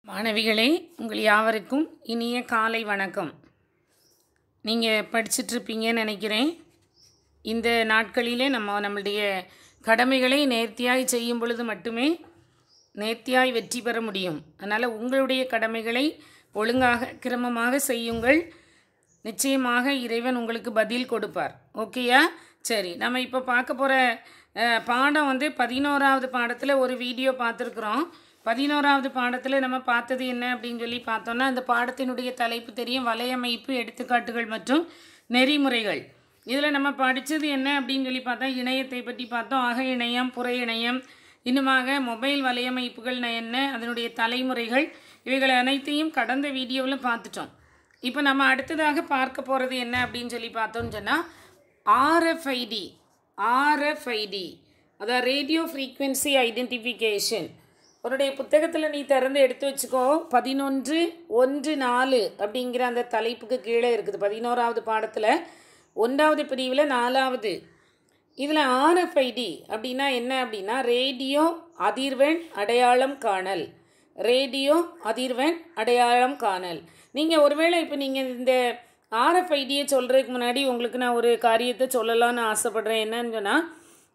மாணவிகளே, உங்கள் யாவருக்கும் இனிய காலை வணக்கம். நீங்கள் படிச்சிட்ருப்பீங்கன்னு நினைக்கிறேன். இந்த நாட்களிலே நம்மளுடைய கடமைகளை நேர்த்தியாய் செய்யும் பொழுது மட்டுமே நேர்த்தியாய் வெற்றி பெற முடியும். அதனால் உங்களுடைய கடமைகளை ஒழுங்காக கிரமமாக செய்யுங்கள். நிச்சயமாக இறைவன் உங்களுக்கு பதில் கொடுப்பார். ஓகேயா? சரி, நம்ம இப்போ பார்க்க போகிற பாடம் 11வது பாடத்தில் ஒரு வீடியோ பார்த்துருக்குறோம். 11வது பாடத்தில் நம்ம பார்த்தது என்ன அப்படின்னு சொல்லி பார்த்தோன்னா, அந்த பாடத்தினுடைய தலைப்பு தெரியும், வலையமைப்பு, எடுத்துக்காட்டுகள் மற்றும் நெறிமுறைகள். இதில் நம்ம படித்தது என்ன அப்படின்னு சொல்லி பார்த்தா, இணையத்தை பற்றி பார்த்தோம். அக இணையம், புற இணையம், இன்னுமாக மொபைல் வலையமைப்புகள் என்ன, அதனுடைய தலைமுறைகள், இவைகள் அனைத்தையும் கடந்த வீடியோவில் பார்த்துட்டோம். இப்போ நம்ம அடுத்ததாக பார்க்க போகிறது என்ன அப்படின்னு சொல்லி பார்த்தோன்னு சொன்னால், ஆர்எஃப்ஐடி, அதாவது ரேடியோ ஃப்ரீக்வன்சி ஐடென்டிஃபிகேஷன். உன்னுடைய புத்தகத்தில் நீ திறந்து எடுத்து வச்சுக்கோ. 11.1.4 அப்படிங்கிற அந்த தலைப்புக்கு கீழே இருக்குது. 11வது பாடத்தில் 1வது பிரிவில் 4வது. இதில் ஆர்எஃப்ஐடி அப்படின்னா என்ன அப்படின்னா, ரேடியோ அதிர்வெண் அடையாளம் காணல். ரேடியோ அதிர்வெண் அடையாளம் காணல். நீங்கள் ஒருவேளை இப்போ நீங்கள் இந்த ஆர்எஃப்ஐடியை சொல்கிறதுக்கு முன்னாடி உங்களுக்கு நான் ஒரு காரியத்தை சொல்லலான்னு ஆசைப்பட்றேன். என்னன்னு சொன்னால்,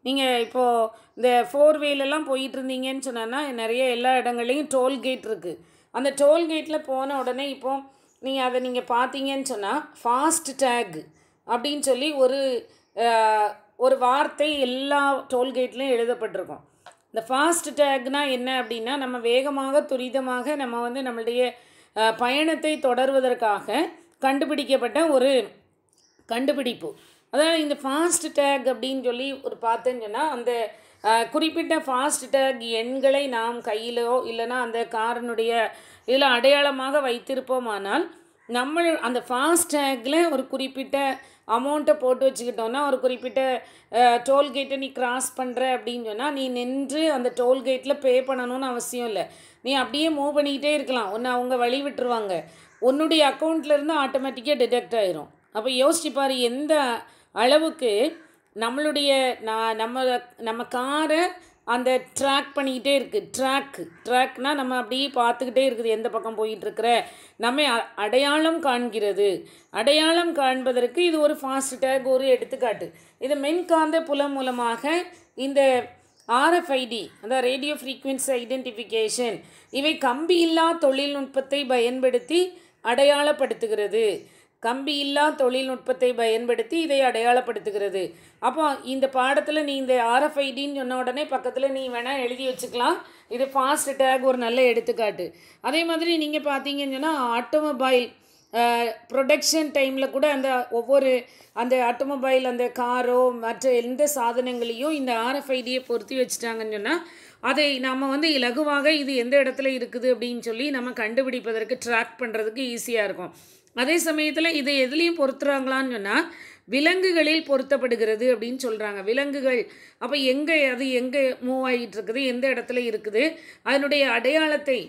நீங்கள் இப்போது இந்த 4வேலெல்லாம் போயிட்டு இருந்தீங்கன்னு சொன்னால், நிறைய எல்லா இடங்கள்லையும் டோல்கேட் இருக்குது. அந்த டோல்கேட்டில் போன உடனே இப்போது நீங்கள் அதை பார்த்தீங்கன்னு சொன்னால், ஃபாஸ்ட் டேக் அப்படின்னு சொல்லி ஒரு வார்த்தை எல்லா டோல்கேட்லேயும் எழுதப்பட்டிருக்கும். இந்த ஃபாஸ்ட் டேக்னால் என்ன அப்படின்னா, நம்ம வேகமாக துரிதமாக நம்ம நம்மளுடைய பயணத்தை தொடர்வதற்காக கண்டுபிடிக்கப்பட்ட ஒரு கண்டுபிடிப்பு. அதாவது இந்த ஃபாஸ்ட் டேக் அப்படின்னு சொல்லி ஒரு பார்த்தேன்னு சொன்னால், அந்த குறிப்பிட்ட ஃபாஸ்ட் டேக் எண்களை நாம் கையிலோ இல்லைனா அந்த காரனுடைய இதில் அடையாளமாக வைத்திருப்போமானால், நம்ம அந்த ஃபாஸ்ட் டேக்கில் ஒரு குறிப்பிட்ட அமௌண்ட்டை போட்டு வச்சுக்கிட்டோன்னா, ஒரு குறிப்பிட்ட டோல்கேட்டை நீ கிராஸ் பண்ணுற அப்படின்னு சொன்னால், நீ நின்று அந்த டோல்கேட்டில் பே பண்ணணும்னு அவசியம் இல்லை. நீ அப்படியே மூவ் பண்ணிக்கிட்டே இருக்கலாம். ஒன்று அவங்க வழி விட்டுருவாங்க, உன்னுடைய அக்கௌண்ட்லேருந்து ஆட்டோமேட்டிக்காக டிடெக்ட் ஆகிரும். அப்போ யோசிச்சுப்பார் எந்த அளவுக்கு நம்மளுடைய நம்ம காரை அந்த ட்ராக் பண்ணிக்கிட்டே இருக்குது. ட்ராக்னால் நம்ம அப்படியே பார்த்துக்கிட்டே இருக்குது எந்த பக்கம் போயிட்டுருக்கிற, நம்ம அடையாளம் காண்கிறது. அடையாளம் காண்பதற்கு இது ஒரு ஃபாஸ்ட் டேக், ஒரு எடுத்துக்காட்டு. இது மின்காந்த புலம் மூலமாக இந்த ஆர்எஃப்ஐடி, அதாவது ரேடியோ ஃப்ரீக்வன்சி ஐடென்டிஃபிகேஷன், இவை கம்பியில்லா தொழில்நுட்பத்தை பயன்படுத்தி அடையாளப்படுத்துகிறது. கம்பியில்லா தொழில்நுட்பத்தை பயன்படுத்தி இதை அடையாளப்படுத்துகிறது. அப்போ இந்த பாடத்தில் நீ இந்த ஆர்எஃப்ஐடின்னு சொன்ன உடனே பக்கத்தில் நீ வேணால் எழுதி வச்சுக்கலாம், இது ஃபாஸ்ட் டேக் ஒரு நல்ல எடுத்துக்காட்டு. அதே மாதிரி நீங்கள் பார்த்தீங்கன்னு சொன்னால், ஆட்டோமொபைல் ப்ரொடக்ஷன் டைமில் கூட அந்த ஆட்டோமொபைல் அந்த காரோ மற்ற எந்த சாதனங்களையும் இந்த ஆர்எஃப்ஐடியை பொருத்தி வச்சுட்டாங்கன்னு சொன்னால், அதை நம்ம இலகுவாக இது எந்த இடத்துல இருக்குது அப்படின்னு சொல்லி நம்ம கண்டுபிடிப்பதற்கு, ட்ராக் பண்ணுறதுக்கு ஈஸியாக இருக்கும். அதே சமயத்தில் இதை எதுலேயும் பொருத்துறாங்களான்னு சொன்னால், விலங்குகளில் பொருத்தப்படுகிறது அப்படின்னு சொல்கிறாங்க. விலங்குகள் அப்போ அது எங்கே மூவ் ஆகிட்டு இருக்குது, எந்த இடத்துல இருக்குது, அதனுடைய அடையாளத்தை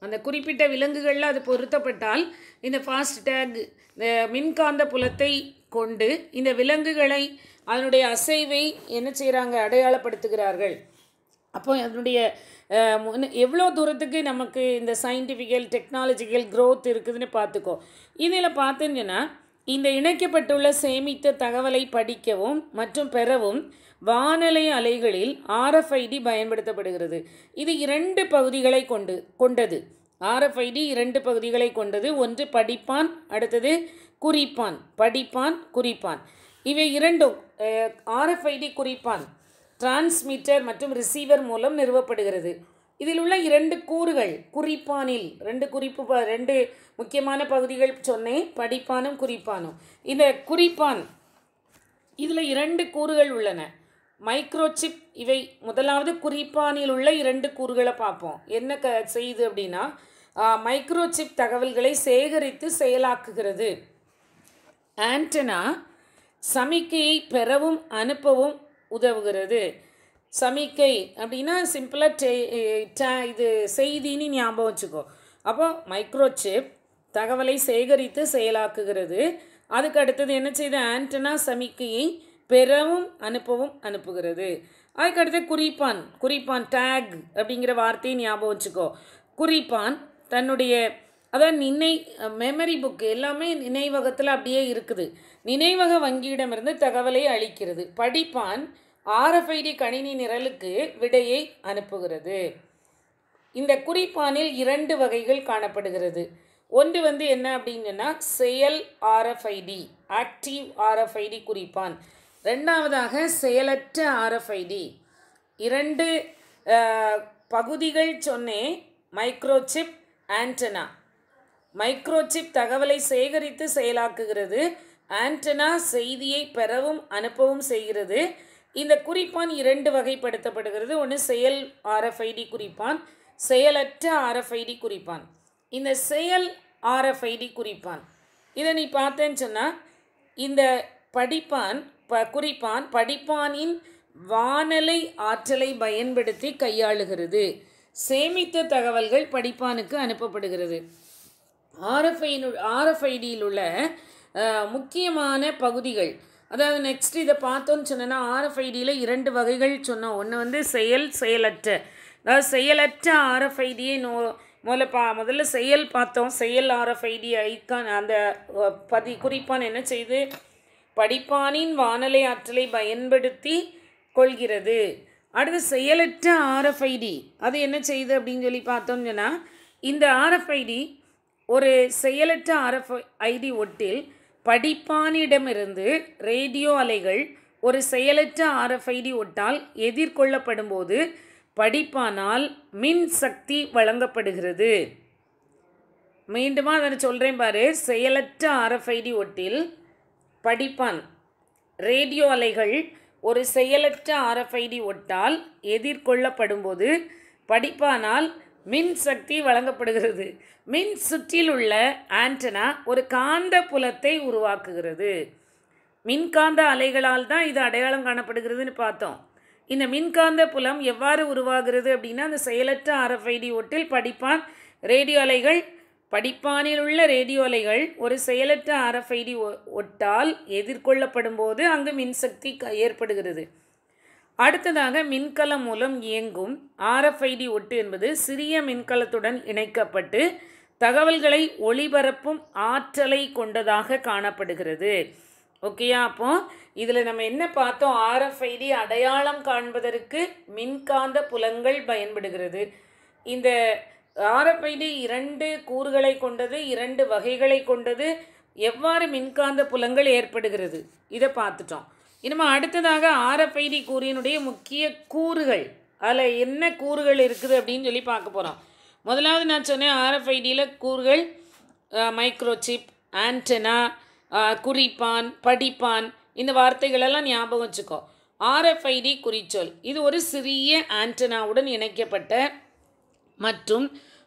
அந்த குறிப்பிட்ட விலங்குகளில் அது பொருத்தப்பட்டால், இந்த ஃபாஸ்ட் டேக் இந்த மின்காந்த புலத்தை கொண்டு இந்த விலங்குகளை அதனுடைய அசைவை என்ன செய்கிறாங்க, அடையாளப்படுத்துகிறார்கள். அப்போ அதனுடைய எவ்வளோ தூரத்துக்கு நமக்கு இந்த சயின்டிஃபிக்கல் டெக்னாலஜிக்கல் க்ரோத் இருக்குதுன்னு பார்த்துக்கோ. இதில் பார்த்தீங்கன்னா, இந்த இணைக்கப்பட்டுள்ள சேமித்த தகவலை படிக்கவும் மற்றும் பெறவும் வானொலி அலைகளில் ஆர்எஃப்ஐடி பயன்படுத்தப்படுகிறது. இது 2 பகுதிகளை கொண்டது. ஆர்எஃப்ஐடி 2 பகுதிகளை கொண்டது. ஒன்று படிப்பான், அடுத்தது குறிப்பான். படிப்பான், குறிப்பான், இவை இரண்டும் ஆர்எஃப்ஐடி குறிப்பான் டிரான்ஸ்மிட்டர் மற்றும் ரிசீவர் மூலம் நிறுவப்படுகிறது. இதில் உள்ள 2 கூறுகள், குறிப்பானில் 2 முக்கியமான பகுதிகள் சொன்னேன், படிப்பானும் குறிப்பானும். இந்த குறிப்பான் இதில் 2 கூறுகள் உள்ளன, மைக்ரோசிப். இவை முதலாவது குறிப்பானில் உள்ள 2 கூறுகளை பார்ப்போம். என்ன செய்யுது அப்படின்னா, மைக்ரோசிப் தகவல்களை சேகரித்து செயலாக்குகிறது. ஆண்டனா சமிக்கையை பெறவும் அனுப்பவும் உதவுகிறது. சமிக்கை அப்படின்னா சிம்பிளாக இது செய்தின்னு ஞாபகம் வச்சுக்கோ. அப்போ மைக்ரோசிப் தகவலை சேகரித்து செயலாக்குகிறது. அதுக்கு அடுத்தது என்ன செய்யுது, ஆண்டனா சமிக்கையை பெறவும் அனுப்பவும் அனுப்புகிறது. அதுக்கடுத்து குறிப்பான் டேக் அப்படிங்கிற வார்த்தையை ஞாபகம் வச்சுக்கோ. குறிப்பான் தன்னுடைய அதாவது மெமரி புக்கு எல்லாமே நினைவகத்தில் அப்படியே இருக்குது. நினைவக வங்கியிடமிருந்து தகவலை அளிக்கிறது. படிப்பான் RFID கணினி நிரலுக்கு விடையை அனுப்புகிறது. இந்த குறிப்பானில் 2 வகைகள் காணப்படுகிறது. ஒன்று என்ன அப்படின்னா செயல் RFID, ஆக்டிவ் RFID குறிப்பான். ரெண்டாவதாக செயலற்ற RFID. 2 பகுதிகள் சொன்னேன். Microchip, antenna. மைக்ரோசிப் தகவலை சேகரித்து செயலாக்குகிறது. ஆண்டனா செய்தியை பெறவும் அனுப்பவும் செய்கிறது. இந்த குறிப்பான் 2 வகைப்படுத்தப்படுகிறது. ஒன்று செயல் RFID குறிப்பான், செயலற்ற RFID குறிப்பான். இந்த செயல் RFID குறிப்பான் இதை நீ பார்த்தேன்னு சொன்னால், இந்த குறிப்பான் படிப்பானின் வானலை ஆற்றலை பயன்படுத்தி கையாளுகிறது. சேமித்த தகவல்கள் படிப்பானுக்கு அனுப்பப்படுகிறது. RFIDயில் உள்ள முக்கியமான பகுதிகள், அதாவது நெக்ஸ்ட் இதை பார்த்தோன்னு சொன்னோன்னா RFIDயில் 2 வகைகள் சொன்னோம். ஒன்று செயலற்ற, அதாவது செயலற்ற RFIDயை முதல்ல செயல் பார்த்தோம். செயல் RFID ஐக்கான் அந்த குறிப்பான் என்ன செய்து படிப்பானின் வானலை ஆற்றலை பயன்படுத்தி கொள்கிறது. அடுத்து செயலற்ற RFID அது என்ன செய்யுது அப்படின்னு சொல்லி பார்த்தோம்னு சொன்னால், இந்த RFID ஒரு செயலற்ற RFID ஒட்டில் படிப்பானிடமிருந்து ரேடியோ அலைகள் ஒரு செயலற்ற RFID ஒட்டால் எதிர்கொள்ளப்படும் போது படிப்பானால் மின் சக்தி வழங்கப்படுகிறது. மீண்டுமா அதை சொல்கிறேன் பாரு. செயலற்ற RFID ஒட்டில் படிப்பான் ரேடியோ அலைகள் ஒரு செயலற்ற RFID ஒட்டால் எதிர்கொள்ளப்படும் போது படிப்பானால் மின் சக்தி வழங்கப்படுகிறது. மின் சுற்றில் உள்ள ஆண்டனா ஒரு காந்த புலத்தை உருவாக்குகிறது. மின்காந்த அலைகளால் தான் இது அடையாளம் காணப்படுகிறதுன்னு பார்த்தோம். இந்த மின்காந்த புலம் எவ்வாறு உருவாகிறது அப்படின்னா, அந்த செயலற்ற RFID ஒட்டில் படிப்பான் ரேடியோ அலைகள், படிப்பானில் உள்ள ரேடியோ அலைகள் ஒரு செயலற்ற RFID ஒட்டால் எதிர்கொள்ளப்படும் போது அங்கு மின்சக்தி ஏற்படுகிறது. அடுத்ததாக மின்கலம் மூலம் இயங்கும் RFID ஒட்டு என்பது சிறிய மின்கலத்துடன் இணைக்கப்பட்டு தகவல்களை ஒளிபரப்பும் ஆற்றலை கொண்டதாக காணப்படுகிறது. ஓகேயா? அப்போ இதில் நம்ம என்ன பார்த்தோம்? RFID அடையாளம் காண்பதற்கு மின்காந்த புலங்கள் பயன்படுகிறது. இந்த RFID 2 கூறுகளை கொண்டது, 2 வகைகளை கொண்டது. எவ்வாறு மின்காந்த புலங்கள் ஏற்படுகிறது இதை பார்த்துட்டோம். இனிமே அடுத்ததாக RFID கூறினுடைய முக்கிய கூறுகள், அதில் என்ன கூறுகள் இருக்குது அப்படின்னு சொல்லி பார்க்க போகிறோம். முதலாவது நான் சொன்னேன் RFIDயில் கூறுகள் மைக்ரோசிப், ஆண்டனா, குறிப்பான், படிப்பான், இந்த வார்த்தைகளெல்லாம் ஞாபகம் வச்சுக்கோ. RFID குறிச்சொல் இது ஒரு சிறிய ஆண்டனாவுடன் இணைக்கப்பட்ட மற்றும்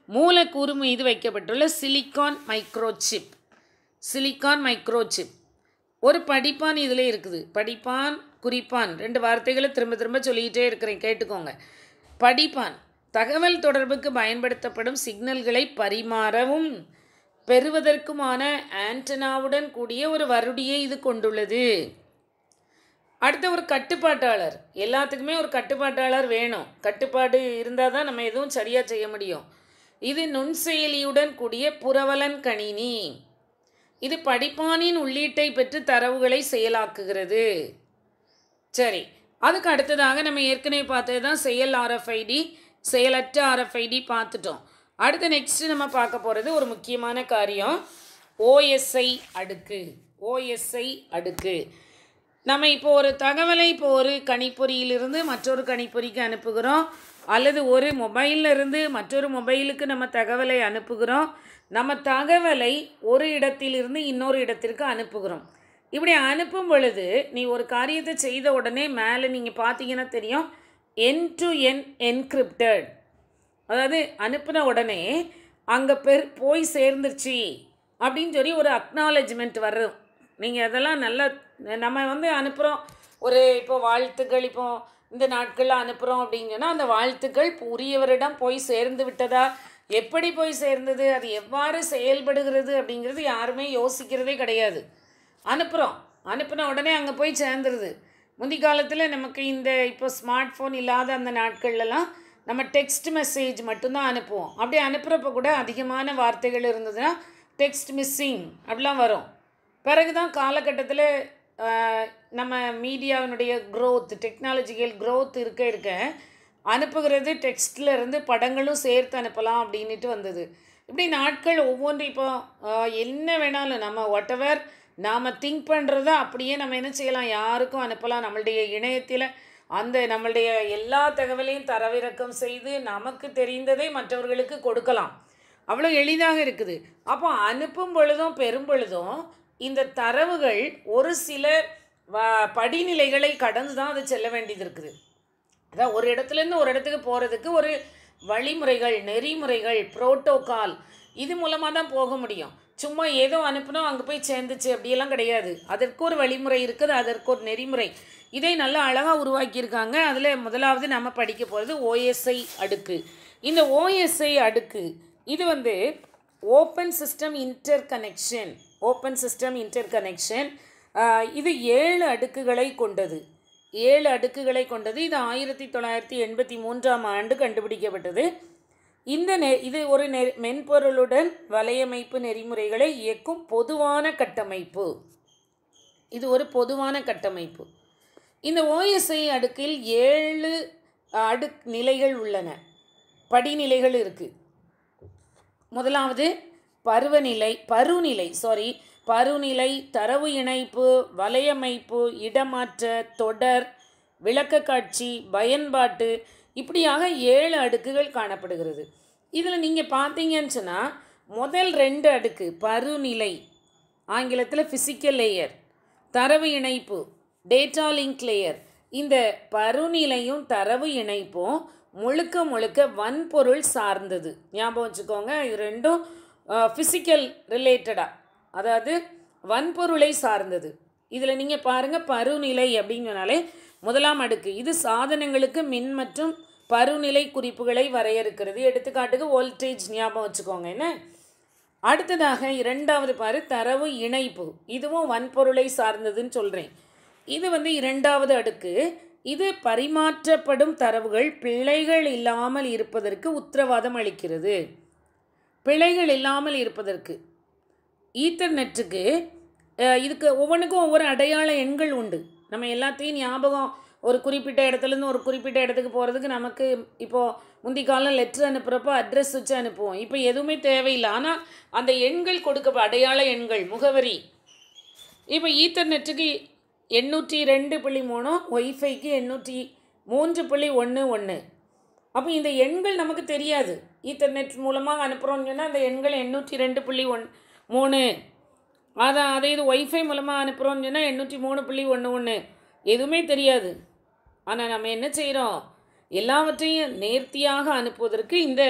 மூலக்கூறு மீது வைக்கப்பட்டுள்ள சிலிக்கான் மைக்ரோசிப். ஒரு படிப்பான் இதில் இருக்குது. படிப்பான், குறிப்பான் 2 வார்த்தைகளை திரும்ப சொல்லிக்கிட்டே இருக்கிறேன், கேட்டுக்கோங்க. படிப்பான் தகவல் தொடர்புக்கு பயன்படுத்தப்படும் சிக்னல்களை பரிமாறவும் பெறுவதற்குமான ஆண்டனாவுடன் கூடிய ஒரு வருடியை இது கொண்டுள்ளது. அடுத்த ஒரு கட்டுப்பாட்டாளர். எல்லாத்துக்குமே ஒரு கட்டுப்பாட்டாளர் வேணும். கட்டுப்பாடு இருந்தால் தான் நம்ம எதுவும் சரியாக செய்ய முடியும். இது நுண்செயலியுடன் கூடிய புரவலன் கணினி. இது படிப்பானின் உள்ளீட்டை பெற்று தரவுகளை செயலாக்குகிறது. சரி, அதுக்கு அடுத்ததாக நம்ம ஏற்கனவே பார்த்தது தான் செயல் RFID, செயலற்ற RFID பார்த்துட்டோம். அடுத்து நெக்ஸ்ட்டு நம்ம பார்க்க போகிறது ஒரு முக்கியமான காரியம், OSI அடுக்கு. நம்ம இப்போ ஒரு தகவலை ஒரு கணிப்பொறியிலிருந்து மற்றொரு கணிப்பொறிக்கு அனுப்புகிறோம், அல்லது ஒரு மொபைலிருந்து மற்றொரு மொபைலுக்கு நம்ம தகவலை அனுப்புகிறோம். நம்ம தகவலை ஒரு இடத்திலிருந்து இன்னொரு இடத்திற்கு அனுப்புகிறோம். இப்படி அனுப்பும் பொழுது நீ ஒரு காரியத்தை செய்த உடனே மேலே நீங்கள் பார்த்தீங்கன்னா தெரியும், end-to-end encrypted. அதாவது அனுப்பின உடனே அங்கே போய் சேர்ந்துருச்சு அப்படின்னு சொல்லி ஒரு அக்னாலஜ்மெண்ட் வரும். நீங்கள் அதெல்லாம் நல்லா நம்ம அனுப்புகிறோம். இப்போ வாழ்த்துக்கள் இந்த நாட்களில் அனுப்புகிறோம் அப்படின்னு சொன்னால் அந்த வாழ்த்துக்கள் உரியவரிடம் போய் சேர்ந்து விட்டதா, எப்படி போய் சேர்ந்தது, அது எவ்வாறு செயல்படுகிறது அப்படிங்கிறது யாருமே யோசிக்கிறதே கிடையாது. அனுப்பின உடனே அங்கே போய் சேர்ந்துருது. முந்தி காலத்தில் நமக்கு இப்போ ஸ்மார்ட் ஃபோன் இல்லாத அந்த நாட்கள்லாம் நம்ம டெக்ஸ்ட் மெசேஜ் மட்டும்தான் அனுப்புவோம். அப்படி அனுப்புகிறப்ப கூட அதிகமான வார்த்தைகள் இருந்ததுன்னா டெக்ஸ்ட் மிஸ்ஸிங் அப்படிலாம் வரும். பிறகு தான் காலகட்டத்தில் நம்ம மீடியாவினுடைய க்ரோத், டெக்னாலஜிக்கல் க்ரோத் இருக்க அனுப்புகிறது டெக்ஸ்டில் இருந்து படங்களும் சேர்த்து அனுப்பலாம் அப்படின்ட்டு வந்தது. இப்படி நாட்கள் ஒவ்வொன்றும் இப்போ என்ன வேணாலும் நம்ம வாட்டெவர் நாம் திங்க் பண்ணுறத அப்படியே நம்ம என்ன செய்யலாம், யாருக்கும் அனுப்பலாம். நம்மளுடைய இணையத்தில் அந்த நம்மளுடைய எல்லா தகவலையும் தரவிறக்கம் செய்து நமக்கு தெரிந்ததை மற்றவர்களுக்கு கொடுக்கலாம். அவ்வளோ எளிதாக இருக்குது. அப்போ அனுப்பும் பொழுதும் பெறும் பொழுதும் இந்த தரவுகள் ஒரு சில படிநிலைகளை கடந்து தான் அது செல்ல வேண்டியது இருக்குது. அதான் ஒரு இடத்துலேருந்து ஒரு இடத்துக்கு போகிறதுக்கு ஒரு வழிமுறைகள், நெறிமுறைகள், புரோட்டோகால் இது மூலமாக தான் போக முடியும். சும்மா ஏதோ அனுப்பினோம் அங்கே போய் சேர்ந்துச்சு அப்படியெல்லாம் கிடையாது. அதற்கு ஒரு வழிமுறை இருக்குது, அதற்கு ஒரு நெறிமுறை. இதை நல்லா அழகாக உருவாக்கியிருக்காங்க. அதில் முதலாவது நம்ம படிக்க போகிறது OSI அடுக்கு. இந்த OSI அடுக்கு இது ஓப்பன் சிஸ்டம் இன்டர்கனெக்ஷன். இது 7 அடுக்குகளை கொண்டது. 7 அடுக்குகளை கொண்டது. இது 1983ஆம் ஆண்டு கண்டுபிடிக்கப்பட்டது. இது ஒரு மென்பொருளுடன் வலையமைப்பு நெறிமுறைகளை இயக்கும் பொதுவான கட்டமைப்பு. இது ஒரு பொதுவான கட்டமைப்பு. இந்த OSI அடுக்கில் 7 நிலைகள் உள்ளன, படிநிலைகள் இருக்குது. முதலாவது பருநிலை, தரவு இணைப்பு, வலையமைப்பு, இடமாற்ற, தொடர், விளக்கக்காட்சி, பயன்பாட்டு, இப்படியாக 7 அடுக்குகள் காணப்படுகிறது. இதில் நீங்கள் பார்த்தீங்கன்னு சொன்னால் முதல் 2 அடுக்கு பருநிலை, ஆங்கிலத்தில் ஃபிசிக்கல் லேயர், தரவு இணைப்பு, டேட்டா லிங்க் லேயர். இந்த பருநிலையும் தரவு இணைப்பும் முழுக்க வன்பொருள் சார்ந்தது. ஞாபகம் வச்சுக்கோங்க, இது ரெண்டும் ஃபிசிக்கல் ரிலேட்டடாக, அதாவது வன்பொருளை சார்ந்தது. இதில் நீங்கள் பாருங்கள், பருநிலை அப்படின்னு சொன்னாலே முதலாம் அடுக்கு. இது சாதனங்களுக்கு மின் மற்றும் பருநிலை குறிப்புகளை வரையறுக்கிறது. எடுத்துக்காட்டுக்கு வோல்டேஜ் ஞாபகம் வச்சுக்கோங்க. என்ன அடுத்ததாக இரண்டாவது தரவு இணைப்பு. இதுவும் வன்பொருளை சார்ந்ததுன்னு சொல்கிறேன். இது 2வது அடுக்கு. இது பரிமாற்றப்படும் தரவுகள் பிழைகள் இல்லாமல் இருப்பதற்கு உத்தரவாதம் அளிக்கிறது. பிழைகள் இல்லாமல் இருப்பதற்கு ஈத்தர்நெட்டுக்கு இதுக்கு ஒவ்வொன்றுக்கும் ஒவ்வொரு அடையாள எண்கள் உண்டு. நம்ம எல்லாத்தையும் ஞாபகம், ஒரு குறிப்பிட்ட இடத்துலேருந்து ஒரு குறிப்பிட்ட இடத்துக்கு போகிறதுக்கு நமக்கு இப்போது முந்தி காலம் லெட்ரு அனுப்புகிறப்போ அட்ரஸ் வச்சு அனுப்புவோம். இப்போ எதுவுமே தேவையில்லை. ஆனால் அந்த எண்கள் அடையாள எண்கள், முகவரி. இப்போ ஈத்தர்நெட்டுக்கு 802.3, ஒய்ஃபைக்கு 803.11. அப்போ இந்த எண்கள் நமக்கு தெரியாது. ஈத்தர்நெட் மூலமாக அனுப்புகிறோன்னு சொன்னால் அந்த எண்கள் 802.3. அதே இது ஒய்ஃபை மூலமாக அனுப்புகிறோன்னு சொன்னால் 803.11. எதுவுமே தெரியாது. ஆனால் நம்ம என்ன செய்கிறோம், எல்லாவற்றையும் நேர்த்தியாக அனுப்புவதற்கு இந்த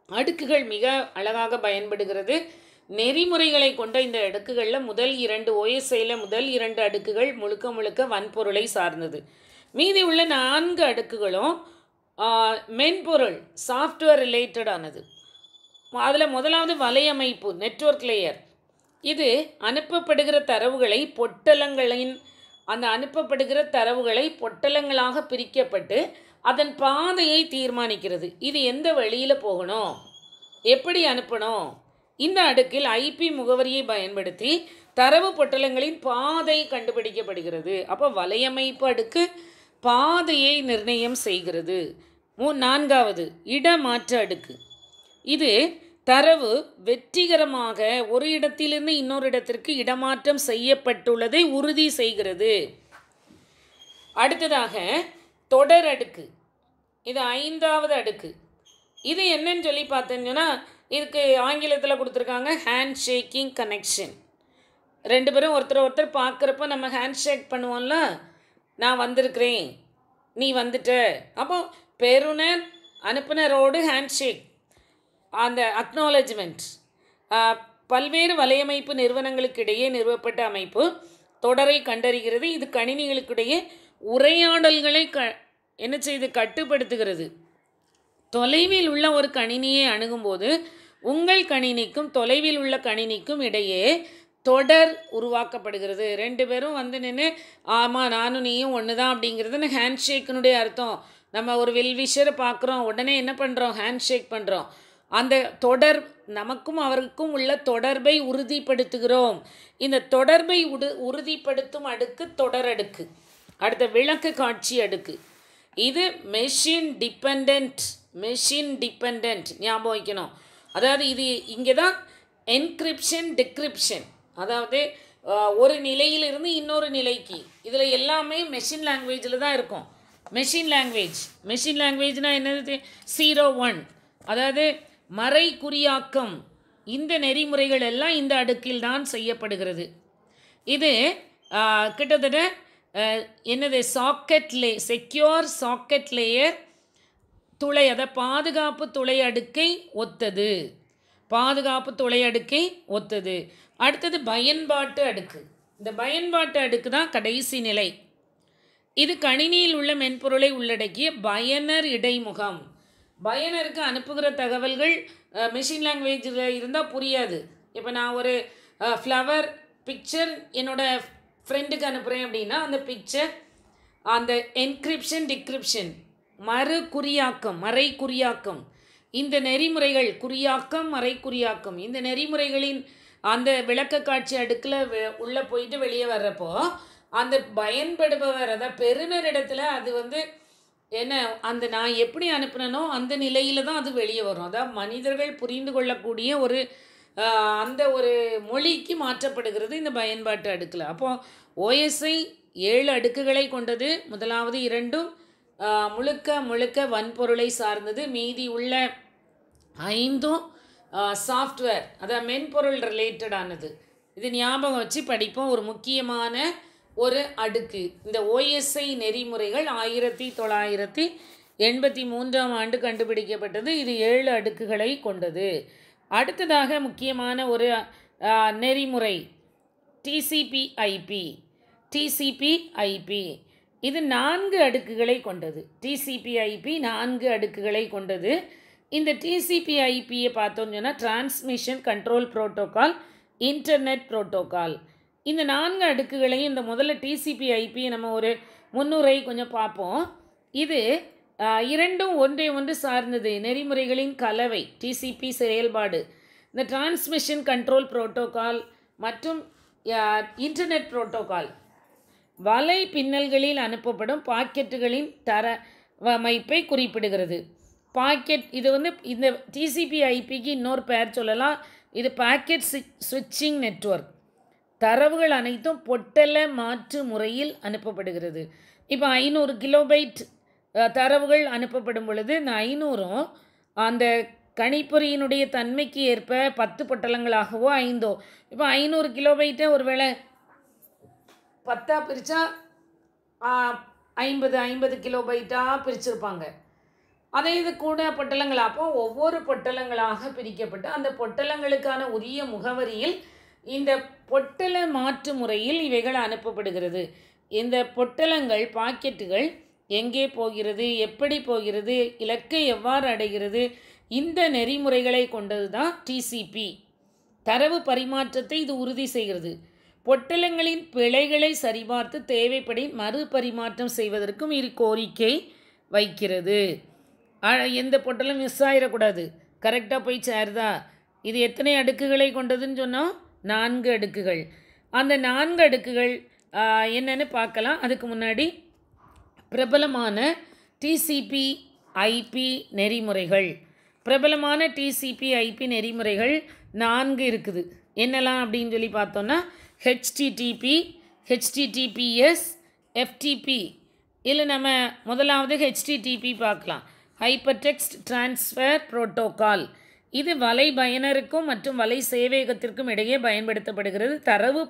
அடுக்குகள் மிக அழகாக பயன்படுகிறது. நெறிமுறைகளை கொண்ட இந்த அடுக்குகளில் முதல் 2 OSIயில் முதல் 2 அடுக்குகள் முழுக்க வன்பொருளை சார்ந்தது. மீதி உள்ள 4 அடுக்குகளும் மென்பொருள், சாஃப்ட்வேர் ரிலேட்டடானது. அதில் முதலாவது வலையமைப்பு, நெட்வொர்க் லேயர். இது அனுப்பப்படுகிற தரவுகளை பொட்டலங்களாக பிரிக்கப்பட்டு அதன் பாதையை தீர்மானிக்கிறது. இது எந்த வழியில் போகணும், எப்படி அனுப்பணும். இந்த அடுக்கில் IP முகவரியை பயன்படுத்தி தரவு பொட்டலங்களின் பாதை கண்டுபிடிக்கப்படுகிறது. அப்போ வலையமைப்பு அடுக்கு பாதையை நிர்ணயம் செய்கிறது. 4வது இடமாற்ற அடுக்கு. இது தரவு வெற்றிகரமாக ஒரு இடத்திலிருந்து இன்னொரு இடத்திற்கு இடமாற்றம் செய்யப்பட்டுள்ளதை உறுதி செய்கிறது. அடுத்ததாக தொடர் அடுக்கு. இது 5வது அடுக்கு. இது என்னன்னு சொல்லி பார்த்தீங்கன்னா, இதுக்கு ஆங்கிலத்தில் கொடுத்துருக்காங்க ஹேண்ட் ஷேக்கிங் கனெக்ஷன். 2 பேரும் ஒருத்தர் பார்க்குறப்ப நம்ம ஹேண்ட் ஷேக் பண்ணுவோம்ல, நான் வந்திருக்கிறேன், நீ வந்துட்ட. அப்போ பெறுநர் அனுப்புனரோடு ஹேண்ட் ஷேக், அந்த அக்னாலஜ்மெண்ட். பல்வேறு வலையமைப்பு நிறுவனங்களுக்கிடையே நிறுவப்பட்ட அமைப்பு தொடரை கண்டறிகிறது. இது கணினிகளுக்கிடையே உரையாடல்களை என்ன செய்து கட்டுப்படுத்துகிறது. தொலைவில் உள்ள ஒரு கணினியை அணுகும்போது உங்கள் கணினிக்கும் தொலைவில் உள்ள கணினிக்கும் இடையே தொடர் உருவாக்கப்படுகிறது. 2 பேரும் நின்று ஆமாம் நானும் நீயும் ஒன்று தான் அப்படிங்கிறது ஹேண்ட் ஷேக்கினுடைய அர்த்தம். நம்ம ஒரு வெல்விஷரை பார்க்குறோம், உடனே என்ன பண்ணுறோம், ஹேண்ட் ஷேக் பண்ணுறோம். அந்த தொடர் நமக்கும் அவருக்கும் உள்ள தொடர்பை உறுதிப்படுத்துகிறோம். இந்த தொடர்பை உறுதிப்படுத்தும் அடுக்கு தொடர் அடுக்கு. அடுத்த விளக்க காட்சி அடுக்கு. இது மெஷின் டிபெண்ட் ஞாபகம் வைக்கணும். அதாவது இது இங்கே தான் என்கிரிப்ஷன் டிக்ரிப்ஷன், அதாவது ஒரு நிலையிலிருந்து இன்னொரு நிலைக்கு, இதில் எல்லாமே மெஷின் லாங்குவேஜில் தான் இருக்கும். மெஷின் லாங்குவேஜ்னால் என்னது, 01, அதாவது மறை குறியாக்கம். இந்த நெறிமுறைகள் எல்லாம் இந்த அடுக்கில் தான் செய்யப்படுகிறது. இது கிட்டத்தட்ட என்னது, செக்யூர் சாக்கெட் லேயர் துளை, அதை பாதுகாப்பு துளை அடுக்கை ஒத்தது. அடுத்தது பயன்பாட்டு அடுக்கு. இந்த பயன்பாட்டு அடுக்கு தான் கடைசி நிலை. இது கணினியில் உள்ள மென்பொருளை உள்ளடக்கிய பயனர் இடைமுகம். பயனருக்கு அனுப்புகிற தகவல்கள் மெஷின் லாங்குவேஜில் இருந்தால் புரியாது. இப்போ நான் ஒரு ஃப்ளவர் பிக்சர் என்னோடய ஃப்ரெண்டுக்கு அனுப்புகிறேன் அப்படின்னா, அந்த பிக்சர் அந்த என்கிரிப்ஷன் டிக்ரிப்ஷன் மறை குறியாக்கம் இந்த நெறிமுறைகள், மறை குறியாக்கம் இந்த நெறிமுறைகளின் அந்த விளக்க காட்சி அடுக்கில் உள்ளே போயிட்டு வெளியே வர்றப்போ அந்த பயன்படுபவர், அதாவது பெறுநர் இடத்துல அது வந்து என்ன, அந்த நான் எப்படி அனுப்புனனோ அந்த நிலையில் தான் அது வெளியே வரும். அதாவது மனிதர்கள் புரிந்து கொள்ளக்கூடிய ஒரு அந்த ஒரு மொழிக்கு மாற்றப்படுகிறது இந்த பயன்பாட்டு அடுக்கில். அப்போது ஓஎஸ்ஐ 7 அடுக்குகளை கொண்டது. முதலாவது 2 முழுக்க வன்பொருளை சார்ந்தது. மீதி உள்ள 5 சாஃப்ட்வேர், அதாவது மென்பொருள் ரிலேட்டடானது. இது ஞாபகம் வச்சு படிப்போம். ஒரு முக்கியமான ஒரு அடுக்கு. இந்த ஓஎஸ்ஐ நெறிமுறைகள் 1983ஆம் ஆண்டு கண்டுபிடிக்கப்பட்டது. இது 7 அடுக்குகளை கொண்டது. அடுத்ததாக முக்கியமான ஒரு நெறிமுறை டிசிபி/ஐபி. இது 4 அடுக்குகளை கொண்டது. டிசிபி/ஐபி 4 அடுக்குகளை கொண்டது. இந்த டிசிபி/ஐபியை பார்த்தோம்னு சொன்னால் transmission control protocol, internet protocol. இந்த 4 அடுக்குகளையும் இந்த முதல்ல டிசிபி/ஐபி நம்ம ஒரு முன்னுரை கொஞ்சம் பார்ப்போம். இது இரண்டும் ஒன்று சார்ந்தது, நெறிமுறைகளின் கலவை. டிசிபி செயல்பாடு, இந்த டிரான்ஸ்மிஷன் கண்ட்ரோல் புரோட்டோகால் மற்றும் இன்டர்நெட் புரோட்டோகால் வலை பின்னல்களில் அனுப்பப்படும் பாக்கெட்டுகளின் தரவமைப்பை குறிப்பிடுகிறது. பாக்கெட் இது வந்து இந்த டிசிபி/ஐபிக்கு இன்னொரு பெயர் சொல்லலாம். இது பாக்கெட் ஸ்விட்சிங் நெட்வொர்க். தரவுகள் அனைத்தும் பொட்டல மாற்று முறையில் அனுப்பப்படுகிறது. இப்போ 500 கிலோபைட் தரவுகள் அனுப்பப்படும் பொழுது இந்த 500ம் அந்த கணிப்பொறியினுடைய தன்மைக்கு ஏற்ப 10 பொட்டலங்களாகவோ 5ஓ, இப்போ 500 கிலோபைட்டை ஒரு வேளை 10ஆக பிரித்தா 50 கிலோபைட்டாக பிரிச்சிருப்பாங்க. அதே இது கூட பொட்டலங்களாக, அப்போ ஒவ்வொரு பொட்டலங்களாக பிரிக்கப்பட்டு அந்த பொட்டலங்களுக்கான உரிய முகவரியில் இந்த பொட்டல மாற்று முறையில் இவைகள் அனுப்பப்படுகிறது. இந்த பொட்டலங்கள், பாக்கெட்டுகள் எங்கே போகிறது, எப்படி போகிறது, இலக்கை எவ்வாறு அடைகிறது, இந்த நெறிமுறைகளை கொண்டது தான் டிசிபி. தரவு பரிமாற்றத்தை இது உறுதி செய்கிறது. பொட்டலங்களின் பிழைகளை சரிபார்த்து தேவைப்படி மறுபரிமாற்றம் செய்வதற்கும் இது கோரிக்கை வைக்கிறது. எந்த பொட்டலும் மிஸ் ஆகிடக்கூடாது, கரெக்டாக போய் சேருதா. இது எத்தனை அடுக்குகளை கொண்டதுன்னு சொன்னால் 4 அடுக்குகள். அந்த 4 அடுக்குகள் என்னென்னு பார்க்கலாம். அதுக்கு முன்னாடி பிரபலமான டிசிபி/ஐபி நெறிமுறைகள். பிரபலமான டிசிபி/ஐபி நெறிமுறைகள் 4 இருக்குது. என்னெல்லாம் அப்படின்னு சொல்லி பார்த்தோன்னா ஹெச்டிடிபி, ஹெச்டிடிபிஎஸ், எஃப்டிபி. இதில் நம்ம முதலாவது ஹெச்டிடிபி பார்க்கலாம். Hyper text transfer protocol. இது வலை பயனருக்கும் மற்றும் வலை சேவையகத்திற்கும் இடையே பயன்படுத்தப்படுகிறது. தரவு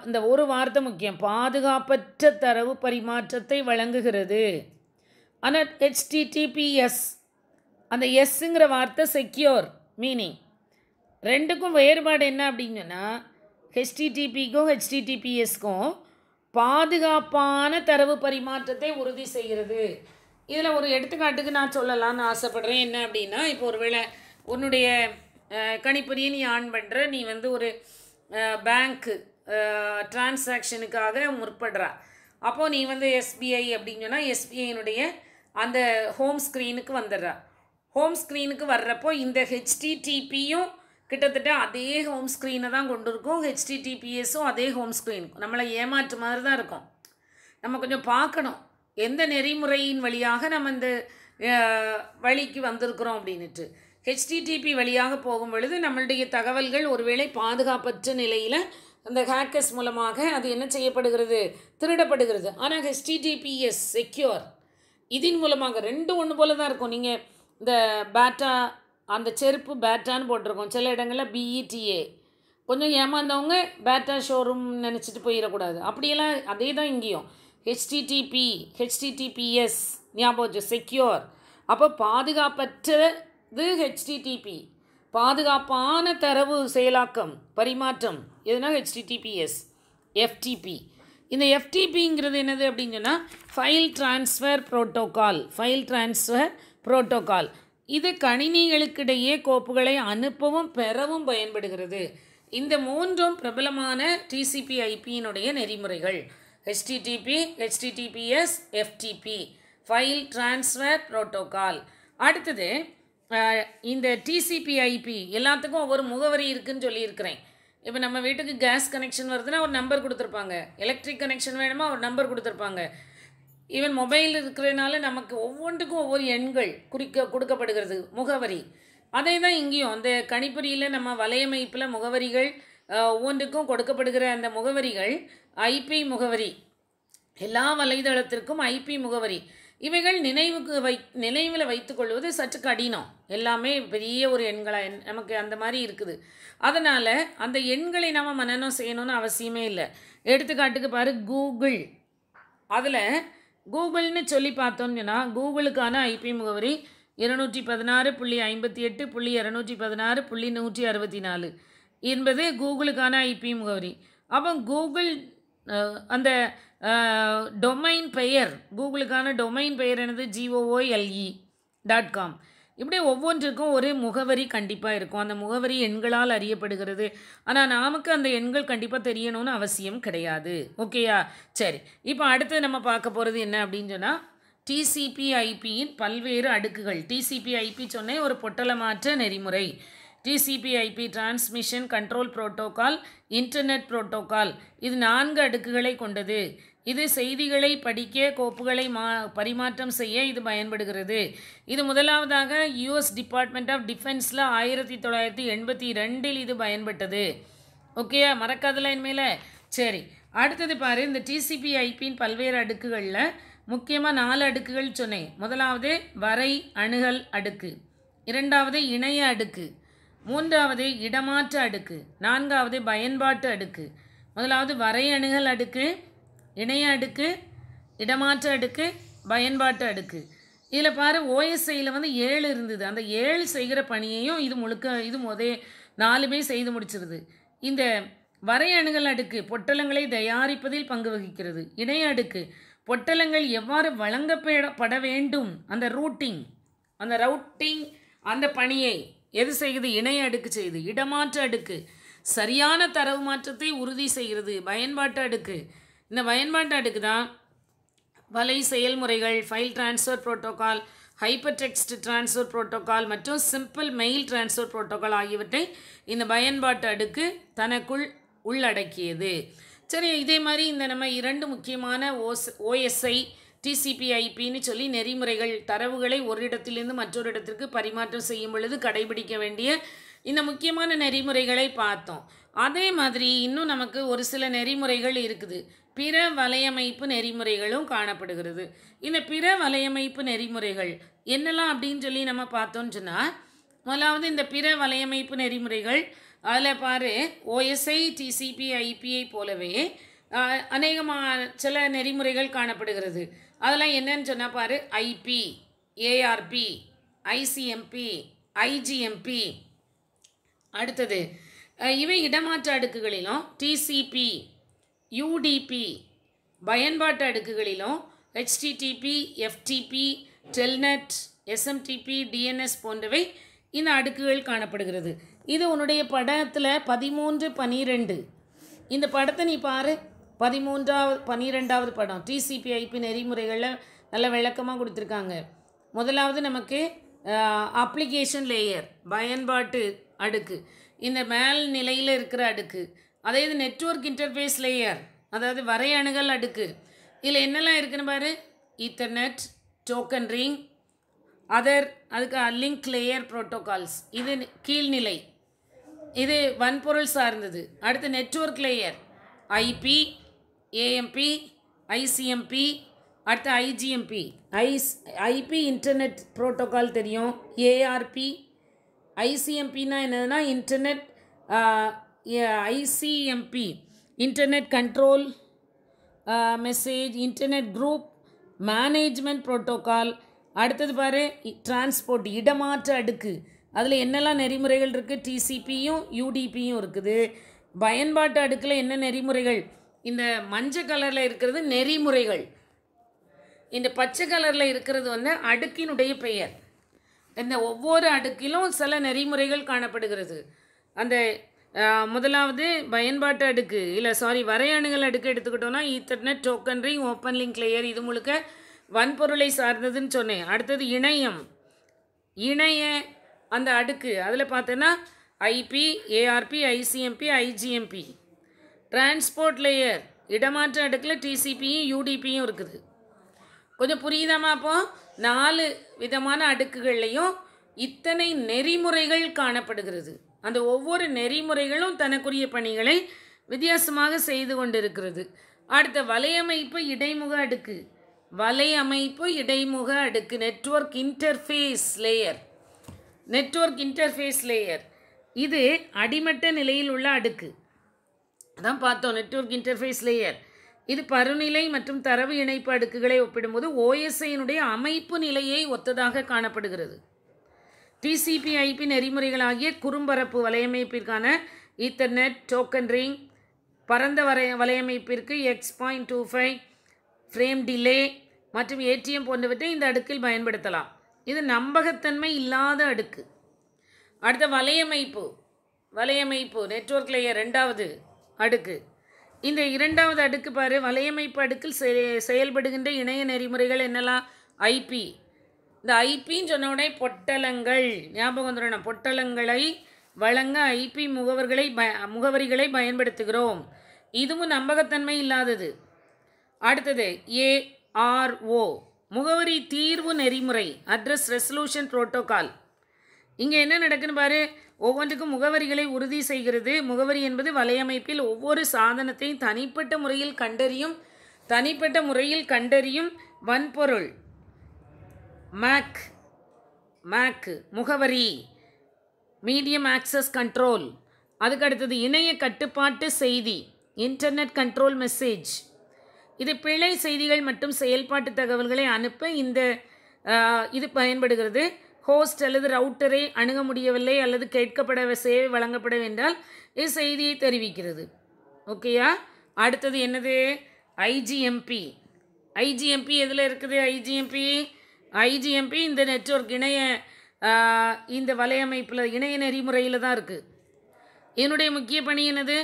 இந்த ஒரு வார்த்தை முக்கியம், பாதுகாப்பற்ற தரவு பரிமாற்றத்தை வழங்குகிறது. ஆனால் ஹெச்டிடிபிஎஸ், அந்த எஸ்ஸுங்கிற வார்த்தை செக்யூர் மீனிங். ரெண்டுக்கும் வேறுபாடு என்ன அப்படின்னா, ஹெச்டிடிபிக்கும் ஹெச்டிடிபிஎஸ்க்கும் பாதுகாப்பான தரவு பரிமாற்றத்தை உறுதி செய்கிறது. இதில் ஒரு எடுத்துக்காட்டுக்கு நான் சொல்லலான்னு ஆசைப்படுறேன். என்ன அப்படின்னா, இப்போ ஒருவேளை உன்னுடைய கணிப்பொறியை நீ ஆன் பண்ணுற, நீ வந்து ஒரு பேங்க்கு டிரான்சாக்ஷனுக்காக முற்படுறா. அப்போது நீ வந்து எஸ்பிஐ அப்படின்னு சொன்னால் எஸ்பிஐனுடைய அந்த ஹோம் ஸ்க்ரீனுக்கு வந்துடுறா. ஹோம் ஸ்க்ரீனுக்கு வர்றப்போ இந்த ஹெச்டிடிபியும் கிட்டத்தட்ட அதே ஹோம் ஸ்க்ரீனை தான் கொண்டு இருக்கும், ஹெச்டிடிபிஎஸும் அதே ஹோம் ஸ்க்ரீன். நம்மளை ஏமாற்று மாதிரி தான் இருக்கும். நம்ம கொஞ்சம் பார்க்கணும் எந்த நெறிமுறையின் வழியாக நம்ம இந்த வழிக்கு வந்திருக்கிறோம் அப்படின்ட்டு. ஹெச்டிடிபி வழியாக போகும் பொழுது நம்மளுடைய தகவல்கள் ஒருவேளை பாதுகாப்பற்ற நிலையில் அந்த ஹேக்கர்ஸ் மூலமாக அது என்ன செய்யப்படுகிறது, திருடப்படுகிறது. ஆனால் ஹெச்டிடிபிஎஸ் செக்யூர், இதன் மூலமாக ரெண்டும் ஒன்று போல தான் இருக்கும். நீங்கள் இந்த பேட்டா, அந்த செருப்பு பேட்டான்னு போட்டிருக்கோம், சில இடங்களில் பிஇடிஏ. கொஞ்சம் ஏமாந்தவங்க பேட்டா ஷோரூம் நினச்சிட்டு போயிடக்கூடாது. அப்படியெல்லாம் அதே தான் இங்கேயும். ஹெச்டிடிபி, ஹெச்டிடிபிஎஸ் ஞாபகம், செக்யூர். அப்போ பாதுகாப்பற்றது ஹெச்டிடிபி, பாதுகாப்பான தரவு செயலாக்கம் பரிமாற்றம் எதுனா ஹெச்டிடிபிஎஸ். எஃப்டிபி, இந்த எஃப்டிபிங்கிறது என்னது அப்படின்னு சொன்னால் file transfer protocol. File transfer protocol இது கணினிகளுக்கிடையே கோப்புகளை அனுப்பவும் பெறவும் பயன்படுகிறது. இந்த மூன்றும் பிரபலமான டிசிபி ஐபியினுடைய நெறிமுறைகள். HTTP, HTTPS, FTP, file transfer protocol. அடுத்தது இந்த டிசிபி ஐபி எல்லாத்துக்கும் ஒவ்வொரு முகவரி இருக்குதுன்னு சொல்லியிருக்கிறேன். இப்போ நம்ம வீட்டுக்கு கேஸ் கனெக்ஷன் வருதுன்னா ஒரு நம்பர் கொடுத்துருப்பாங்க, எலக்ட்ரிக் கனெக்ஷன் வேணுமா ஒரு நம்பர் கொடுத்துருப்பாங்க. ஈவன் மொபைல் இருக்கிறதுனால நமக்கு ஒவ்வொன்றுக்கும் ஒவ்வொரு எண்கள் கொடுக்கப்படுகிறது, முகவரி. அதே தான் இங்கேயும் அந்த கணிப்பொறியில் நம்ம வலையமைப்பில் முகவரிகள் ஒவ்வொன்றுக்கும் கொடுக்கப்படுகிற அந்த முகவரிகள் ஐபி முகவரி. எல்லா வலைதளத்திற்கும் ஐபி முகவரி. இவைகள் நினைவில் வைத்துக்கொள்வது சற்று கடினம். எல்லாமே பெரிய ஒரு எண்களாக நமக்கு அந்த மாதிரி இருக்குது. அதனால் அந்த எண்களை நம்ம மனனம் செய்யணும்னு அவசியமே இல்லை. எடுத்துக்காட்டுக்கு பாரு, கூகுள். அதில் கூகுள்னு சொல்லி பார்த்தோம்னா கூகுளுக்கான ஐபி முகவரி 216.58.216.164 என்பது கூகுளுக்கான ஐபி முகவரி. அப்போ கூகுள் அந்த டொமைன் பெயர், கூகுளுக்கான டொமைன் பெயர் என்னது, google.com. இப்படி ஒவ்வொன்றுக்கும் ஒரு முகவரி கண்டிப்பாக இருக்கும். அந்த முகவரி எண்களால் அறியப்படுகிறது. ஆனால் நமக்கு அந்த எண்கள் கண்டிப்பாக தெரியணும்னு அவசியம் கிடையாது. ஓகேயா? சரி, இப்போ அடுத்து நம்ம பார்க்க போகிறது என்ன அப்படின்னு சொன்னால் டிசிபி ஐபியின் பல்வேறு அடுக்குகள். டிசிபி ஐபி சொன்னேன், ஒரு பொட்டலமாற்ற நெறிமுறை. TCP IP transmission control protocol, internet protocol. இது 4 அடுக்குகளை கொண்டது. இது செய்திகளை படிக்க, கோப்புகளை பரிமாற்றம் செய்ய இது பயன்படுகிறது. இது முதலாவதாக யுஎஸ் டிபார்ட்மெண்ட் ஆஃப் டிஃபென்ஸில் 1982 இது பயன்பட்டது. ஓகேயா? மறக்காதல இனிமேல். சரி, அடுத்தது பாரு, இந்த டிசிபி ஐபியின் பல்வேறு அடுக்குகளில் முக்கியமாக 4 அடுக்குகள் சொன்னேன். முதலாவது வரை அணுகல் அடுக்கு, இரண்டாவது இணைய அடுக்கு, மூன்றாவது இடமாற்ற அடுக்கு, நான்காவது பயன்பாட்டு அடுக்கு. முதலாவது வரை அணுகல் அடுக்கு, இணைய அடுக்கு, இடமாற்ற அடுக்கு, பயன்பாட்டு அடுக்கு. இதில் பாரு, ஓஎஸ்ஐயில் 7 இருந்தது. அந்த 7 செய்கிற பணியையும் இது 4 செய்து முடிச்சிருது. இந்த வரை அணுகல் அடுக்கு பொட்டலங்களை தயாரிப்பதில் பங்கு வகிக்கிறது. இணைய அடுக்கு பொட்டலங்கள் எவ்வாறு வழங்கப்பட வேண்டும், அந்த ரூட்டிங் அந்த பணியை எது செய்கிறது, இணைய அடுக்கு செய்யுது. இடமாற்ற அடுக்கு சரியான தரவு மாற்றத்தை உறுதி செய்கிறது. பயன்பாட்டு அடுக்கு, இந்த பயன்பாட்டு அடுக்கு தான் வலை செயல்முறைகள், file transfer protocol, hyper text transfer protocol மற்றும் சிம்பிள் மெயில் டிரான்ஸ்ஃபர் புரோட்டோகால் ஆகியவற்றை இந்த பயன்பாட்டு அடுக்கு தனக்குள் உள்ளடக்கியது. சரி, இதே மாதிரி இந்த நம்ம 2 முக்கியமான ஓஎஸ்ஐ டிசிபி ஐபின்னு சொல்லி நெறிமுறைகள், தரவுகளை ஒரு இடத்திலிருந்து மற்றொரு இடத்திற்கு பரிமாற்றம் செய்யும் பொழுது கடைபிடிக்க வேண்டிய இந்த முக்கியமான நெறிமுறைகளை பார்த்தோம். அதே மாதிரி இன்னும் நமக்கு ஒரு சில நெறிமுறைகள் இருக்குது. பிற வலையமைப்பு நெறிமுறைகளும் காணப்படுகிறது. இந்த பிற வலையமைப்பு நெறிமுறைகள் என்னெல்லாம் அப்படின்னு சொல்லி நம்ம பார்த்தோம்னு சொன்னால், முதலாவது இந்த பிற வலையமைப்பு நெறிமுறைகள், அதில் பாரு, ஓஎஸ்ஐ டிசிபி ஐபிஐ போலவே அநேகமான சில நெறிமுறைகள் காணப்படுகிறது. அதெல்லாம் என்னன்னு சொன்னால் பாரு, ஐபி, ஏஆர்பி, ஐசிஎம்பி, ஐஜிஎம்பி. அடுத்தது இவை இடமாற்ற அடுக்குகளிலும் டிசிபி, யூடிபி, பயன்பாட்டு அடுக்குகளிலும் HTTP, FTP, telnet, SMTP, DNS போன்றவை இந்த அடுக்குகள் காணப்படுகிறது. இது உன்னுடைய படத்தில் 13-12 இந்த படத்தை நீ பாரு. 12வது படம் டிசிபி ஐபி நெறிமுறைகளில் நல்ல விளக்கமாக கொடுத்துருக்காங்க. முதலாவது நமக்கு அப்ளிகேஷன் லேயர், பயன்பாட்டு அடுக்கு, இந்த மேல் நிலையில் இருக்கிற அடுக்கு. அதே இது நெட்வொர்க் இன்டர்ஃபேஸ் லேயர், அதாவது வரை அணுகல் அடுக்கு. இதில் என்னெல்லாம் இருக்குன்னு பாரு, ஈத்தர்நெட், டோக்கன் ரிங், அதர், அதுக்கு லிங்க் லேயர் ப்ரோட்டோகால்ஸ், இது கீழ்நிலை, இது வன்பொருள் சார்ந்தது. அடுத்து network layer, IP, AMP, ICMP, அடுத்து ஐஜிஎம்பி. ஐபி இன்டர்நெட் ப்ரோட்டோகால் தெரியும். ஏஆர்பி, ஐசிஎம்பின்னா என்னதுன்னா internet, ICMP internet control message internet group management protocol. அடுத்தது பாரு டிரான்ஸ்போர்ட், இடமாற்ற அடுக்கு. அதில் என்னெல்லாம் நெறிமுறைகள் இருக்குது, டிசிபியும் யூடிபியும் இருக்குது. பயன்பாட்டு அடுக்கில் என்ன நெறிமுறைகள், இந்த மஞ்சள் கலரில் இருக்கிறது நெறிமுறைகள், இந்த பச்சை கலரில் இருக்கிறது வந்து அடுக்கினுடைய பெயர். இந்த ஒவ்வொரு அடுக்கிலும் சில நெறிமுறைகள் காணப்படுகிறது. அந்த முதலாவது பயன்பாட்டு அடுக்கு, இல்லை வரை அணுகல் அடுக்கு எடுத்துக்கிட்டோன்னா ethernet, token ring, open link layer, இது முழுக்க வன்பொருளை சார்ந்ததுன்னு சொன்னேன். அடுத்தது இணையம், இணைய அந்த அடுக்கு, அதில் பார்த்தோன்னா IP, ARP, ICMP, IGMP. Transport layer, இடமாற்ற அடுக்கில் டிசிபியும் யூடிபியும் இருக்குது. கொஞ்சம் புரியுதாமா? அப்போது 4 விதமான அடுக்குகள்லையும் இத்தனை நெறிமுறைகள் காணப்படுகிறது. அந்த ஒவ்வொரு நெறிமுறைகளும் தனக்குரிய பணிகளை வித்தியாசமாக செய்து கொண்டிருக்கிறது. அடுத்த வலையமைப்பு இடைமுக அடுக்கு, வலையமைப்பு இடைமுக அடுக்கு, network interface layer, network interface layer, இது அடிமட்ட நிலையில் உள்ள அடுக்கு. அதான் பார்த்தோம் நெட்வொர்க் இன்டர்ஃபேஸ் லேயர். இது பருநிலை மற்றும் தரவு இணைப்பு அடுக்குகளை ஒப்பிடும்போது ஓஎஸ்ஐனுடைய அமைப்பு நிலையை ஒத்ததாக காணப்படுகிறது. டிசிபி ஐபி நெறிமுறைகளாகிய குறும்பரப்பு வலையமைப்பிற்கான ஈத்தர்நெட், டோக்கன் ரிங், பரந்த வலையமைப்பிற்கு X.25 ஃப்ரேம் டிலே மற்றும் ஏடிஎம் போன்றவற்றை இந்த அடுக்கில் பயன்படுத்தலாம். இது நம்பகத்தன்மை இல்லாத அடுக்கு. அடுத்த வலையமைப்பு நெட்வொர்க் லேயர், 2வது அடுக்கு. இந்த 2வது அடுக்கு பாரு, வலையமைப்பு அடுக்கில் செயல்படுகின்ற இணைய நெறிமுறைகள் என்னெல்லாம், ஐபி. இந்த ஐபின்னு சொன்ன உடனே பொட்டலங்கள் ஞாபகம் வந்துடணும். பொட்டலங்களை வழங்க ஐபி முகவரிகளை பயன்படுத்துகிறோம். இதுவும் நம்பகத்தன்மை இல்லாதது. அடுத்தது ஏஆர்ஓ, முகவரி தீர்வு நெறிமுறை, அட்ரஸ் ரெசல்யூஷன் புரோட்டோகால். இங்கே என்ன நடக்குன்னு பாரு, ஒவ்வொன்றுக்கும் முகவரிகளை உறுதி செய்கிறது. முகவரி என்பது வலையமைப்பில் ஒவ்வொரு சாதனத்தையும் தனிப்பட்ட முறையில் கண்டறியும் வன்பொருள். மேக் முகவரி, மீடியம் ஆக்சஸ் கண்ட்ரோல். அதுக்கு அடுத்தது இணைய கட்டுப்பாட்டு செய்தி, இன்டர்நெட் கண்ட்ரோல் மெசேஜ். இது பிழை செய்திகள் மற்றும் செயல்பாட்டு தகவல்களை அனுப்ப இது பயன்படுகிறது. ஹோஸ்ட் அல்லது ரவுட்டரை அணுக முடியவில்லை அல்லது கேட்கப்பட சேவை வழங்கப்பட வேண்டால் இது செய்தியை தெரிவிக்கிறது. ஓகேயா? அடுத்தது என்னது, ஐஜிஎம்பி. ஐஜிஎம்பி எதில் இருக்குது? ஐஜிஎம்பி இந்த நெட்வொர்க் இந்த வலையமைப்பில் இணைய நெறிமுறையில் தான் இருக்குது. இதனுடைய முக்கிய பணி என்னது?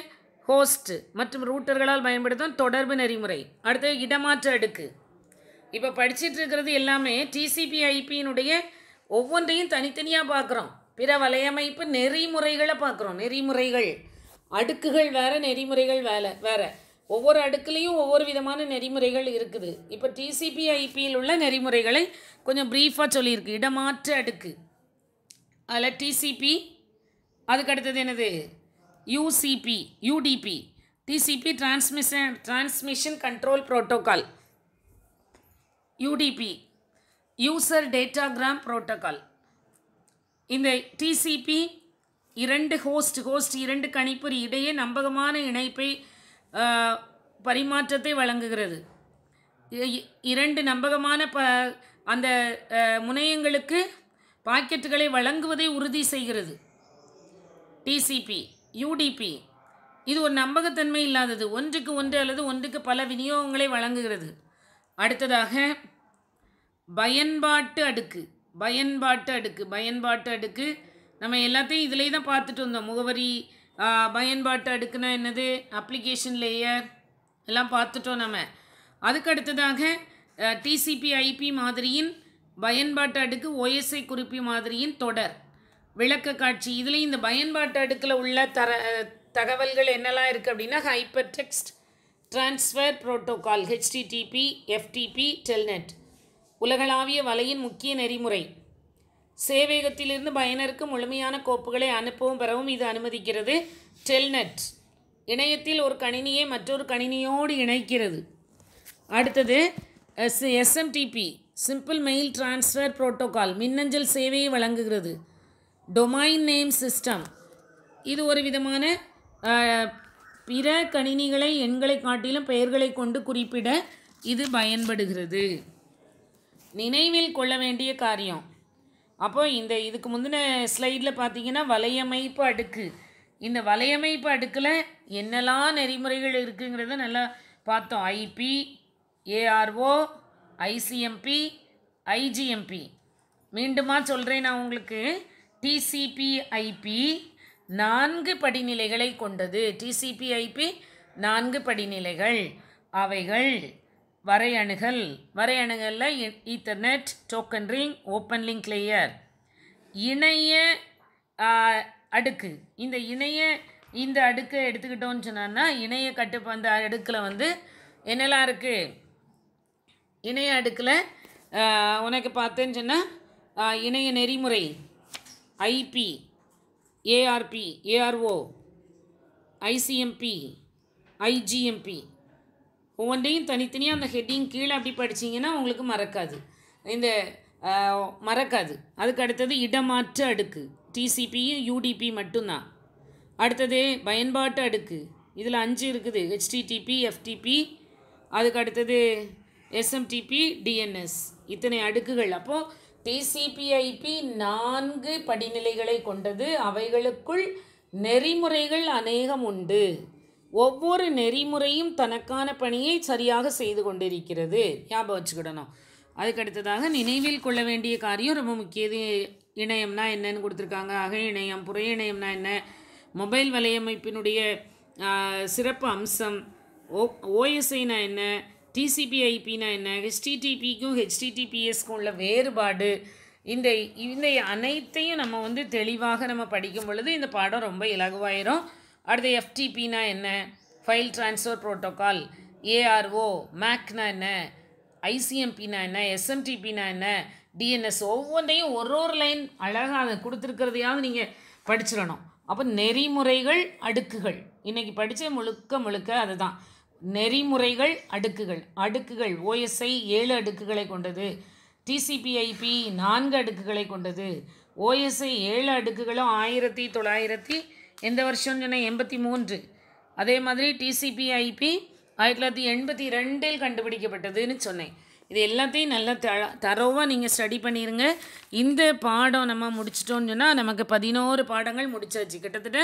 ஹோஸ்ட் மற்றும் ரூட்டர்களால் பயன்படுத்தும் தொடர்பு நெறிமுறை. அடுத்தது இடமாற்ற அடுக்கு. இப்போ படிச்சுட்டு இருக்கிறது எல்லாமே டிசிபி ஐபியினுடைய ஒவ்வொன்றையும் தனித்தனியாக பார்க்குறோம். பிற வலையமைப்பு நெறிமுறைகளை பார்க்குறோம். நெறிமுறைகள் அடுக்குகள் வேறு, நெறிமுறைகள் வேறு. ஒவ்வொரு அடுக்குலேயும் ஒவ்வொரு விதமான நெறிமுறைகள் இருக்குது. இப்போ டிசிபி ஐபியில் உள்ள நெறிமுறைகளை கொஞ்சம் ப்ரீஃபாக சொல்லியிருக்கு. இடமாற்ற அடுக்கு, அதில் டிசிபி, அதுக்கு அடுத்தது என்னது, UDP. TCP transmission control protocol, UDP user datagram protocol. இந்த டிசிபி 2 ஹோஸ்ட் 2 கணிப்பொறி இடையே நம்பகமான இணைப்பை பரிமாற்றத்தை வழங்குகிறது. 2 நம்பகமான அந்த முனையங்களுக்கு பாக்கெட்டுகளை வழங்குவதை உறுதி செய்கிறது. டிசிபி. யூடிபி இது ஒரு நம்பகத்தன்மை இல்லாதது, ஒன்றுக்கு ஒன்று அல்லது ஒன்றுக்கு பல விநியோகங்களை வழங்குகிறது. அடுத்ததாக பயன்பாட்டு அடுக்கு நம்ம எல்லாத்தையும் இதிலே தான் பார்த்துட்டு வந்தோம். முகவரி, பயன்பாட்டு அடுக்குனா என்னது, அப்ளிகேஷன் லேயர் எல்லாம் பார்த்துட்டோம் நம்ம. அதுக்கு அடுத்ததாக TCP/IP மாதிரியின் பயன்பாட்டு அடுக்கு OSI குறிப்பி மாதிரியின் தொடர் விளக்க காட்சி. இதுலேயும் இந்த பயன்பாட்டு அடுக்கில் உள்ள தகவல்கள் என்னெல்லாம் இருக்குது அப்படின்னா hyper text transfer protocol HTTP, FTP, Telnet உலகளாவிய வலையின் முக்கிய நெறிமுறை. சேவையகத்திலிருந்து பயனருக்கு முழுமையான கோப்புகளை அனுப்பவும் பெறவும் இது அனுமதிக்கிறது. டெல்நெட் இணையத்தில் ஒரு கணினியை மற்றொரு கணினியோடு இணைக்கிறது. அடுத்தது SMTP simple mail transfer protocol மின்னஞ்சல் சேவையை வழங்குகிறது. டொமைன் நேம் சிஸ்டம் இது ஒரு விதமான பிற கணினிகளை எண்களை காட்டிலும் பெயர்களை கொண்டு குறிப்பிட இது பயன்படுகிறது. நினைவில் கொள்ள வேண்டிய காரியம். அப்போ இதுக்கு முந்தின ஸ்லைடில் பார்த்தீங்கன்னா வலையமைப்பு அடுக்கு. இந்த வலையமைப்பு அடுக்கில் என்னெல்லாம் நெறிமுறைகள் இருக்குங்கிறத நல்லா பார்த்தோம். IP, ARO, ICMP, IGMP. மீண்டுமா சொல்கிறேன் நான் உங்களுக்கு. TCP/IP 4 படிநிலைகளை கொண்டது. TCP/IP 4 படிநிலைகள். அவைகள் வரையணுகலில் ethernet, token ring, open link layer. இணைய அடுக்கு. இந்த அடுக்கை எடுத்துக்கிட்டோன்னு சொன்னான்னா இணைய கட்டுப்பாடு அந்த அடுக்கில் என்னெல்லாம் இருக்குது? இணைய அடுக்கில் உனக்கு பார்த்தேன்னு சொன்னால் இணைய நெறிமுறை IP, ARP, ARO, ICMP, IGMP ஒவ்வொன்றையும் தனித்தனியாக அந்த ஹெட்டிங் கீழே அப்படி படிச்சிங்கன்னா உங்களுக்கு மறக்காது. அதுக்கு அடுத்தது இடமாற்று அடுக்கு. TCPயும் UDP மட்டும்தான். அடுத்தது பயன்பாட்டு அடுக்கு. இதில் 5 இருக்குது. HTTP, FTP, அதுக்கு அடுத்தது SMTP, DNS. இத்தனை அடுக்குகள். அப்போது TCP/IP 4 படிநிலைகளை கொண்டது. அவைகளுக்குள் நெறிமுறைகள் அநேகம் உண்டு. ஒவ்வொரு நெறிமுறையும் தனக்கான பணியை சரியாக செய்து கொண்டிருக்கிறது. ஞாபகம் வச்சுக்கிடணும். அதுக்கடுத்ததாக நினைவில் கொள்ள வேண்டிய காரியம் ரொம்ப முக்கியது. இணையம்னா என்னன்னு கொடுத்துருக்காங்க. அக இணையம், புற இணையம்னா என்ன, மொபைல் வலையமைப்பினுடைய சிறப்பு அம்சம், OSIனா என்ன, TCP/IPனா என்ன, HTTPக்கும் HTTPSக்கும் உள்ள வேறுபாடு, இந்த அனைத்தையும் நம்ம தெளிவாக நம்ம படிக்கும் பொழுது இந்த பாடம் ரொம்ப இலகுவாயிரும். அடுத்து FTPனா என்ன, ஃபைல் ட்ரான்ஸ்ஃபர் புரோட்டோகால், ARO, MACனா என்ன, ICMPனா என்ன, SMTPனா என்ன, DNS ஒவ்வொன்றையும் ஒரு லைன் அழகாக அதை கொடுத்துருக்கிறதையாவது நீங்கள் படிச்சிடணும். அப்போ நெறிமுறைகள் அடுக்குகள் இன்றைக்கி படித்த முழுக்க அதுதான். நெறிமுறைகள் அடுக்குகள் OSI 7 அடுக்குகளை கொண்டது. TCP/IP 4 அடுக்குகளை கொண்டது. OSI 7 அடுக்குகளும் 1900 எந்த வருஷம்னு சொன்னால் 83. அதே மாதிரி TCP/IP 1982 கண்டுபிடிக்கப்பட்டதுன்னு சொன்னேன். இது எல்லாத்தையும் நல்லா தரோவாக நீங்கள் ஸ்டடி பண்ணிடுங்க. இந்த பாடம் நம்ம முடிச்சிட்டோன்னு சொன்னால் நமக்கு 11 பாடங்கள் முடிச்சாச்சு. கிட்டத்தட்ட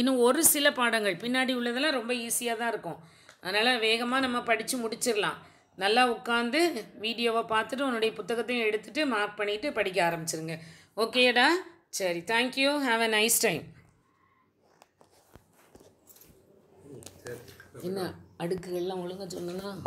இன்னும் ஒரு சில பாடங்கள் பின்னாடி உள்ளதெல்லாம் ரொம்ப ஈஸியாக தான் இருக்கும். அதனால் வேகமாக நம்ம படித்து முடிச்சிடலாம். நல்லா உட்காந்து வீடியோவை பார்த்துட்டு உன்னுடைய புத்தகத்தையும் எடுத்துகிட்டு மார்க் பண்ணிவிட்டு படிக்க ஆரம்பிச்சிருங்க. ஓகேடா? சரி, thank you. Have a nice time. என்ன அடுக்குகள்லாம் ஒழுங்காக சொன்னா